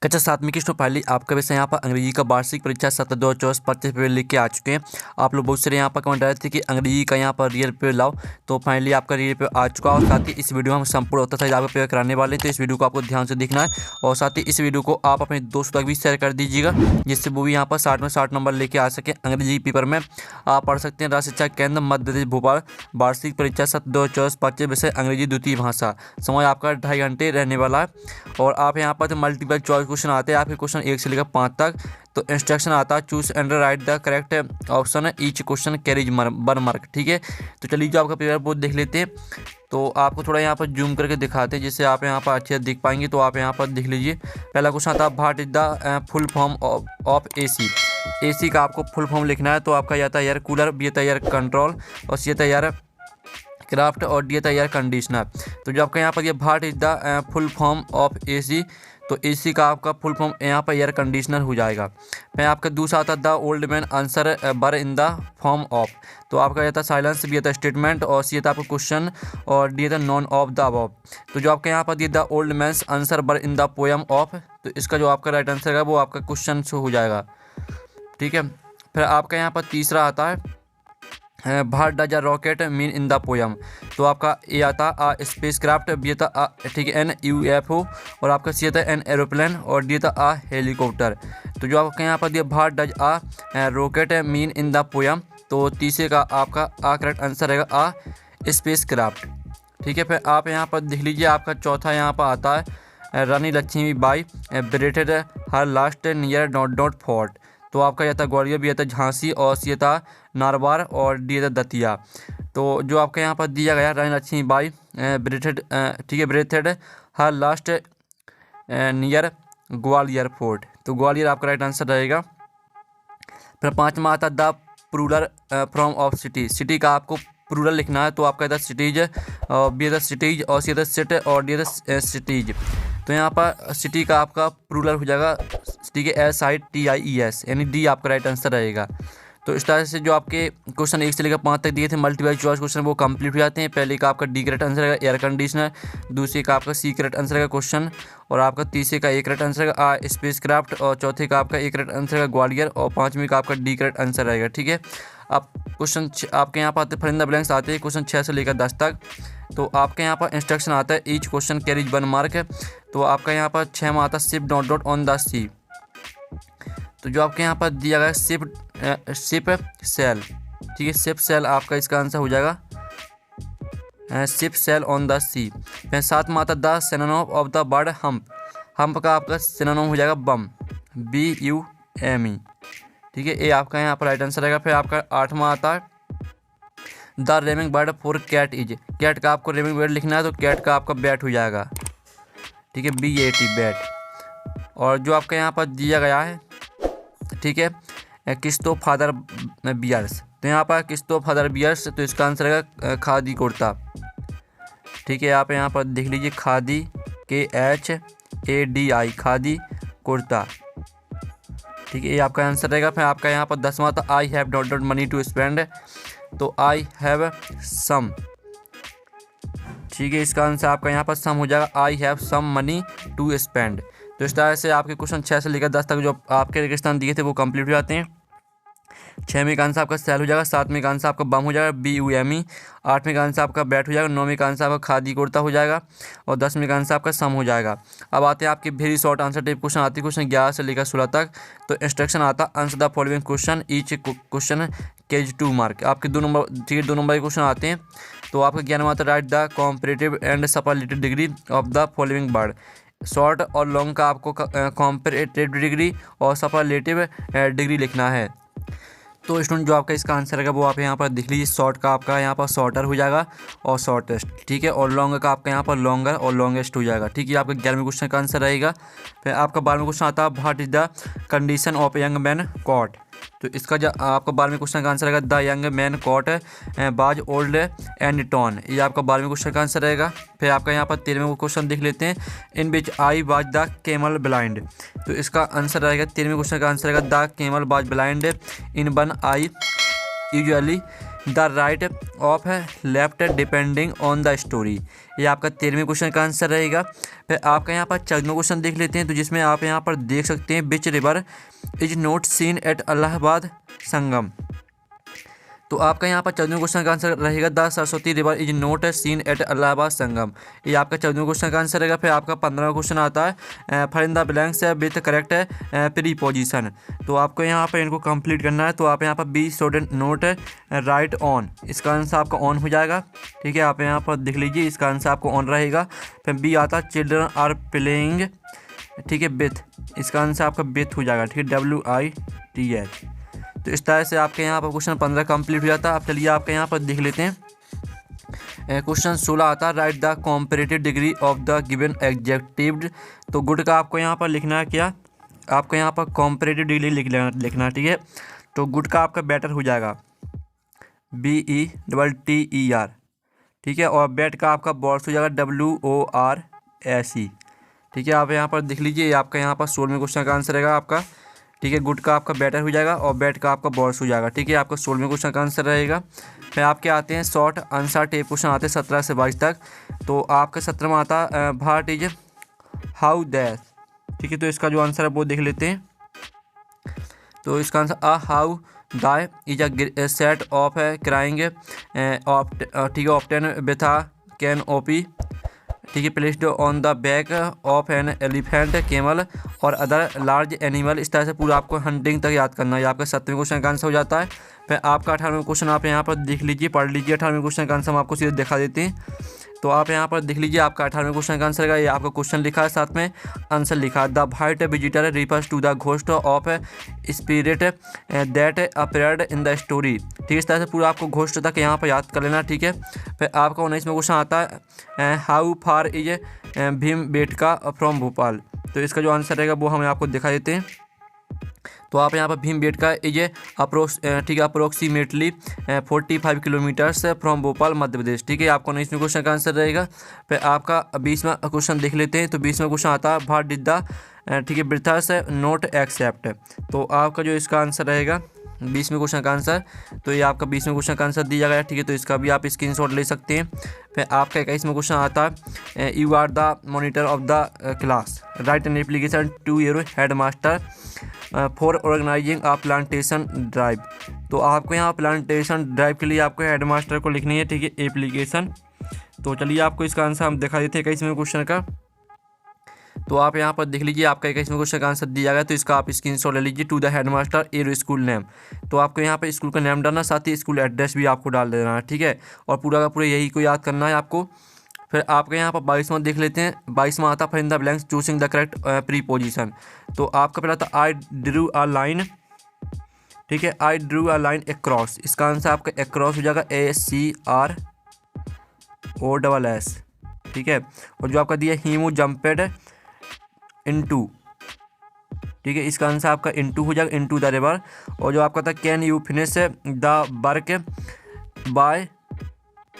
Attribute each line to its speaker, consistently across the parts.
Speaker 1: कक्षा 7वीं की फाइनली आपका वैसे यहाँ पर अंग्रेजी का वार्षिक परीक्षा 7/2024 पेपर लिख के आ चुके हैं। आप लोग बहुत सारे यहाँ पर कमेंट आ रहे थे कि अंग्रेजी का यहाँ पर रियल पेपर लाओ, तो फाइनली आपका रियल पेपर आ चुका है। और साथ ही इस वीडियो में हम संपूर्ण उत्तर सहित आपका पेपर कराने वाले हैं, तो इस वीडियो को आपको ध्यान से देखना है। और साथ ही इस वीडियो को आप अपने दोस्तों तक भी शेयर कर दीजिएगा, जिससे वो भी यहाँ पर 60 में 60 नंबर लेके आ सके अंग्रेजी पेपर में। आप पढ़ सकते हैं राष्ट्रीय शिक्षा केंद्र मध्य प्रदेश भोपाल वार्षिक परीक्षा 7/2024 विषय अंग्रेजी द्वितीय भाषा। समय आपका 2.5 घंटे रहने वाला है। और आप यहाँ पर मल्टीपल चॉइस क्वेश्चन आते हैं, आपके क्वेश्चन 1 से लेकर 5 तक। तो इंस्ट्रक्शन आता है choose and right the correct option, each question carries 1 mark. ठीक है, तो चलिए जो आपका पेपर बहुत देख लेते हैं। तो आपको थोड़ा यहाँ पर जूम करके दिखाते हैं, जिससे आप यहाँ पर अच्छे से देख पाएंगे। तो आप यहाँ पर देख लीजिए, पहला क्वेश्चन आता है what is the full form of AC. AC का आपको फुल फॉर्म लिखना है। तो आपका ये आता है एयर कूलर, बी आता है एयर कंट्रोल, और सी आता है एयर क्राफ्ट, और डी आता है एयर कंडीशनर। तो जो आपका यहाँ पर ये what is the full form of AC, तो एसी का आपका फुल फॉर्म यहाँ पर एयर कंडीशनर हो जाएगा। फिर आपका दूसरा आता है द ओल्ड मैन आंसर बर इन द फॉर्म ऑफ। तो आपका ये था साइलेंस, बी आता है स्टेटमेंट, और सी आता है आपको क्वेश्चन, और डी आता नॉन ऑफ द अबव। तो जो आपका यहाँ पर दिया द ओल्ड मैन्स आंसर बर इन द पोएम ऑफ, तो इसका जो आपका राइट आंसर है वो आपका क्वेश्चन हो जाएगा। ठीक है, फिर आपका यहाँ पर तीसरा आता है what does a rocket mean in the poem. तो आपका ए आता है स्पेस क्राफ्ट, बी आता ठीक है एन UFO, और आपका सी आता है एन एरोप्लेन, और डी आता हेलीकॉप्टर। तो जो आपका यहाँ पर दिया what does a rocket mean in the poem, तो तीसरे का आपका करेक्ट आंसर रहेगा स्पेस क्राफ्ट। ठीक है, फिर आप यहाँ पर देख लीजिए, आपका चौथा यहाँ पर आता है Rani Laxmibai breathed her last near dot dot fort. तो आपका यह था ग्वालियर, भी आता झांसी, और सी था नारवार, और डी था दतिया। तो जो आपका यहाँ पर दिया गया रानी लक्ष्मीबाई ब्रेथेड, ठीक है, breathed her last near Gwalior fort. तो ग्वालियर आपका राइट आंसर रहेगा। फिर पाँचवा आता the plural from of city. City का आपको प्लूरल लिखना है। तो आपका था सिटीज, बी था सिटीज, और सी था सिट, और डी था सिटीज। तो यहाँ पर सिटी का आपका प्लूरल हो जाएगा, ठीक है, SITIES, यानी डी आपका राइट आंसर रहेगा। तो इस तरह से जो आपके क्वेश्चन 1 से लेकर 5 तक दिए थे मल्टीपल चॉइस क्वेश्चन, वो कंप्लीट हो जाते हैं। पहले का आपका डी करेक्ट आंसर रहेगा एयर कंडीशनर, दूसरे का आपका सी करेक्ट आंसर रहेगा क्वेश्चन, और आपका तीसरे का ए करेक्ट आंसर रहेगा स्पेस क्राफ्ट, और चौथे का आपका ए करेक्ट आंसर रहेगा ग्वालियर, और पाँचवीं का आपका डी करेक्ट आंसर रहेगा। ठीक है, आप क्वेश्चन आपके यहाँ पर आते फिल इन द ब्लैंक्स आते हैं क्वेश्चन 6 से लेकर 10 तक। तो आपके यहाँ पर इंस्ट्रक्शन आता है ईच क्वेश्चन कैरीज 1 मार्क। तो आपका यहाँ पर 6 में आता है ship dot dot on the sea. तो जो आपके यहाँ पर दिया गया शिप सेल, ठीक है, शिप सेल आपका इसका आंसर हो जाएगा शिप सेल ऑन द सी। फिर 7 में आता the synonym of the word hump. Hump का आपका सिनोनिम हो जाएगा बम, BUME। ठीक है, ये आपका यहाँ पर राइट आंसर रहेगा। फिर आपका 8वां आता है the rhyming word for cat is. Cat का आपको रेमिंग वर्ड लिखना है, तो कैट का आपका बैट हो जाएगा, ठीक है, BAT बैट। और जो आपका यहाँ पर दिया गया है, ठीक है, किस्तो फादर बियर्स। तो यहाँ पर किस्तो फादर बियर्स, तो इसका आंसर रहेगा खादी कुर्ता। ठीक है, आप यहाँ पर देख लीजिए, खादी KHADI, खादी कुर्ता। ठीक है, ये आपका आंसर रहेगा। फिर आपका यहाँ पर 10वां था I have dot dot money to spend. तो आई हैव सम, ठीक है, इसका आंसर आपका यहाँ पर सम हो जाएगा, I have some money to spend. तो इस तरह से आपके क्वेश्चन 6 से लेकर 10 तक जो आपके रेगिस्तान दिए थे वो कंप्लीट हो जाते हैं। 6वें का आंसर आपका सेल हो जाएगा, 7वें का आंसर आपका बम हो जाएगा, BUME, 8वें का आंसर आपका बैट हो जाएगा, 9वें का आंसर आपका खादी कुर्ता हो जाएगा, और 10वें का आंसर आपका सम हो जाएगा। अब आते हैं आपके very short answer type question आते हैं क्वेश्चन 11 से लेकर 16 तक। तो इंस्ट्रक्शन आता answer the following question, each question carries 2 mark. आपके 2 नंबर, ठीक है, 2 नंबर के क्वेश्चन आते हैं। तो आपका 11वां आता right the comparative and superlative degree of the following word. Short और लॉन्ग का आपको कॉम्परेटिव डिग्री और सुपरलेटिव डिग्री लिखना है। तो स्टूडेंट जो आपका इसका आंसर है वो आप यहाँ पर देख लीजिए, शॉर्ट का आपका यहाँ पर शॉर्टर हो जाएगा और शॉर्टेस्ट, ठीक है, और लॉन्ग का आपका यहाँ पर लॉन्गर और लॉन्गेस्ट हो जाएगा। ठीक है, आपका 11वें क्वेश्चन का आंसर रहेगा। फिर आपका 12वें क्वेश्चन आता है what is the condition of young man coat. तो इसका जो आपका 12वें क्वेश्चन का आंसर रहेगा the young man coat was old and torn. ये आपका 12वें क्वेश्चन का आंसर रहेगा। फिर आपका यहाँ पर 13वें क्वेश्चन देख लेते हैं, in which I was the camel blind. तो इसका आंसर रहेगा 13वें क्वेश्चन का आंसर रहेगा the camel was blind in one eye usually the right of left depending on the story. ये आपका 13वें क्वेश्चन का आंसर रहेगा। फिर आपका यहाँ पर 14वां क्वेश्चन देख लेते हैं, तो जिसमें आप यहाँ पर देख सकते हैं which river is not seen at Allahabad Sangam. तो आपका यहाँ पर 14वें क्वेश्चन का आंसर रहेगा the Saraswati river is not seen at Allahabad Sangam. ये आपका 14वें क्वेश्चन का आंसर रहेगा। फिर आपका 15वां क्वेश्चन आता है fill in the blanks with correct preposition. तो आपको यहाँ पर इनको कंप्लीट करना है। तो आप यहाँ पर we should note write on, इसका आंसर आपका ऑन हो जाएगा। ठीक है, आप यहाँ पर देख लीजिए, इसका आंसर आपको ऑन रहेगा। फिर बी आता है चिल्ड्रन आर प्लेइंग, ठीक है, विथ, इसका आंसर आपका विथ हो जाएगा। ठीक है, WITH। तो इस तरह से आपके यहाँ पर क्वेश्चन 15 कंप्लीट हो जाता है। अब चलिए आपके यहाँ पर देख लेते हैं क्वेश्चन 16 आता है right the comparative degree of the given adjective. तो गुड का आपको यहाँ पर लिखना है क्या, आपको यहाँ पर कॉम्परेटिव डिग्री लिखना। ठीक है, तो गुड का आपका बेटर हो जाएगा BETTER। ठीक है, और बैट का आपका बॉर्स हो जाएगा WORSE। ठीक है, आप यहाँ पर देख लीजिए, आपका यहाँ पर 16वें क्वेश्चन का आंसर रहेगा आपका। ठीक है, गुड का आपका बेटर हो जाएगा और बैट का आपका बॉर्स हो जाएगा। ठीक है, आपका 16वें क्वेश्चन का आंसर रहेगा। फिर आपके आते हैं शॉर्ट आंसर टेप क्वेश्चन आते हैं 17 से 22 तक। तो आपका 17वां आता है व्हाट इज हाउ दैट। ठीक है, तो इसका जो आंसर है वो देख लेते हैं। तो इसका answer how the is a set of crying ठीक है ऑप्टेन विथ कैन ओपी। ठीक है, placed on the back of an elephant camel और अदर लार्ज एनिमल। इस तरह से पूरा आपको हंटिंग तक याद करना है। आपका 7वें क्वेश्चन का आंसर हो जाता है। फिर आपका 18वां क्वेश्चन आप यहाँ पर देख लीजिए, पढ़ लीजिए। 18वें क्वेश्चन का आंसर हम आपको सीधे दिखा देते हैं। तो आप यहाँ पर देख लीजिए, आपका 18वें क्वेश्चन का आंसर है। ये आपका क्वेश्चन लिखा है, साथ में आंसर लिखा है। The white visitor refers to the ghost of spirit that appeared in the story. ठीक है, इस तरह से पूरा आपको घोस्ट तक यहाँ पर याद कर लेना। ठीक है, फिर आपका 19वां क्वेश्चन आता है how far is Bhimbetka from Bhopal. तो इसका जो आंसर रहेगा वो हम आपको दिखा देते हैं। तो आप यहाँ पर Bhimbetka is approximately 45 kilometres from Bhopal Madhya Pradesh. ठीक है, आपको 19वें क्वेश्चन का आंसर रहेगा। फिर आपका 20वां क्वेश्चन देख लेते हैं। तो 20वां क्वेश्चन आता है व्हाट डिड द ठीक है ब्रिथर्स नॉट एक्सेप्ट। तो आपका जो इसका आंसर रहेगा 20वें क्वेश्चन का आंसर, तो ये आपका 20वें क्वेश्चन का आंसर दिया गया। ठीक है, तो इसका भी आप स्क्रीनशॉट ले सकते हैं। फिर आपका 21वां क्वेश्चन आता है you are the monitor of the class write an application to your head master for organizing a plantation drive. तो आपको यहाँ प्लांटेशन ड्राइव के लिए आपको हेड मास्टर को लिखनी है। ठीक है, एप्लीकेशन। तो चलिए आपको इसका आंसर हम दिखा देते हैं 21वें क्वेश्चन का। तो आप यहाँ पर देख लीजिए, आपका 21वें क्वेश्चन का आंसर दिया गया। तो इसका आप स्क्रीनशॉट ले लीजिए। To the headmaster your school name. तो आपको यहाँ पे स्कूल का नेम डालना, साथ ही स्कूल एड्रेस भी आपको डाल देना है। ठीक है, और पूरा का पूरा यही को याद करना है आपको। फिर आपके यहाँ पर 22वां देख लेते हैं। 22वां आता fill in the blanks choosing the correct preposition. तो आपका पहला था आई ड्रू अ लाइन। ठीक है, I drew a line across. इसका आंसर आपका अक्रॉस हो जाएगा ACROSS। ठीक है, और जो आपका दिया हीमू जम्पेड इनटू। ठीक है, इसका आंसर आपका इनटू हो जाएगा, इनटू द रिवर। और जो आपका था can you finish the work by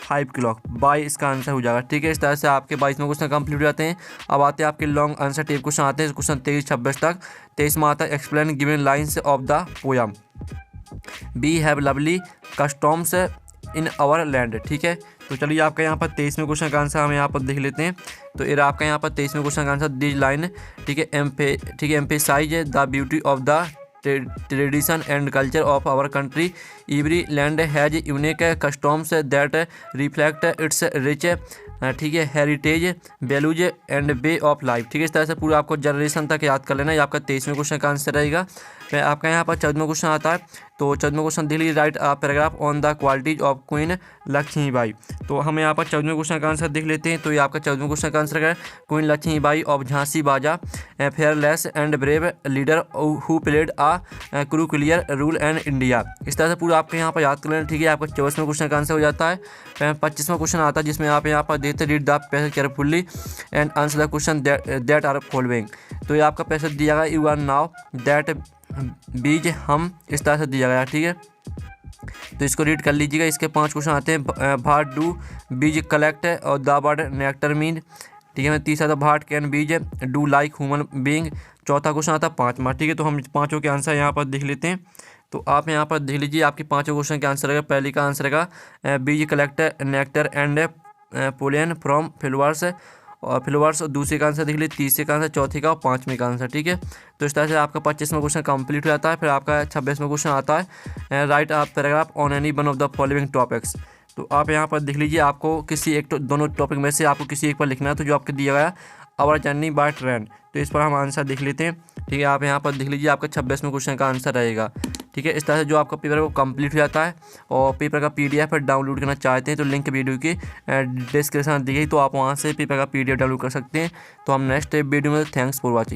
Speaker 1: 5 o'clock by, इसका आंसर हो जाएगा। ठीक है, इस तरह से आपके 22वें क्वेश्चन कंप्लीट हो जाते हैं। अब आते हैं आपके लॉन्ग आंसर टेप क्वेश्चन आते हैं क्वेश्चन 23-26 तक। 23वां आता है explain given lines of the poem we have lovely customs in our land. ठीक है, तो चलिए आपका यहाँ पर 23वें क्वेश्चन का आंसर हम यहाँ पर देख लेते हैं। तो ये आपका यहाँ पर 23वें क्वेश्चन का आंसर दिस लाइन। ठीक है, emphasize the beauty of the tradition and culture of our country. Every land has unique customs that reflect its rich ठीक है heritage values and way of life. ठीक है, इस तरह से पूरा आपको जनरेशन तक याद कर लेना। ये आपका 23वें क्वेश्चन का आंसर रहेगा। फिर आपका यहाँ पर 14वां क्वेश्चन आता है। तो 14वां क्वेश्चन दिल्ली write paragraph on the qualities of queen Lakshmibai. तो हम यहाँ पर 14वें क्वेश्चन का आंसर देख लेते हैं। तो ये आपका 14वें क्वेश्चन का आंसर है queen Lakshmibai of Jhansi was a fearless and brave leader who played a crucial role and India. इस तरह से पूरा आपके यहाँ पर याद कर लेना। ठीक है, आपका 24वें क्वेश्चन का आंसर हो जाता है। 25वां क्वेश्चन आता है जिसमें आप यहाँ पर देते read the passage carefully and answer the question that are following. तो ये आपका पैसेज दिया गया यू आर नाउ दैट बीज हम, इस तरह से दिया गया। ठीक है, तो इसको रीड कर लीजिएगा। इसके 5 क्वेश्चन आते हैं भाट डू बीज कलेक्ट और द वर्ड नेक्टर मीन। ठीक है, तीसरा था भाट कैन बीज डू लाइक ह्यूमन बीइंग। चौथा क्वेश्चन आता है 5वां। ठीक है, तो हम 5 के आंसर यहाँ पर देख लेते हैं। तो आप यहाँ पर देख लीजिए आपके 5 क्वेश्चन का आंसर रहेगा। पहले का आंसर रहेगा bees collect nectar and pollen from flowers, और फ्लावर्स। और दूसरे का आंसर देख लीजिए, तीसरे का आंसर, चौथे का और 5वें का आंसर। ठीक है, तो इस तरह से आपका 25वां क्वेश्चन कंप्लीट हो जाता है। फिर आपका 26वां क्वेश्चन आता है राइट आप paragraph on any one of the following topics. तो आप यहाँ पर देख लीजिए आपको किसी एक दोनों टॉपिक में से आपको किसी एक पर लिखना है। तो जो आपको दिया गया आवर जर्नी बाय ट्रेन, तो इस पर हम आंसर देख लेते हैं। ठीक है, आप यहाँ पर देख लीजिए आपका 26वें क्वेश्चन का आंसर रहेगा। ठीक है, इस तरह से जो आपका पेपर है वो कंप्लीट हो जाता है। और पेपर का PDF डाउनलोड करना चाहते हैं तो लिंक वीडियो की डिस्क्रिप्शन दी गई, तो आप वहाँ से पेपर का PDF डाउनलोड कर सकते हैं। तो हम नेक्स्ट वीडियो में, थैंक्स फॉर वॉचिंग।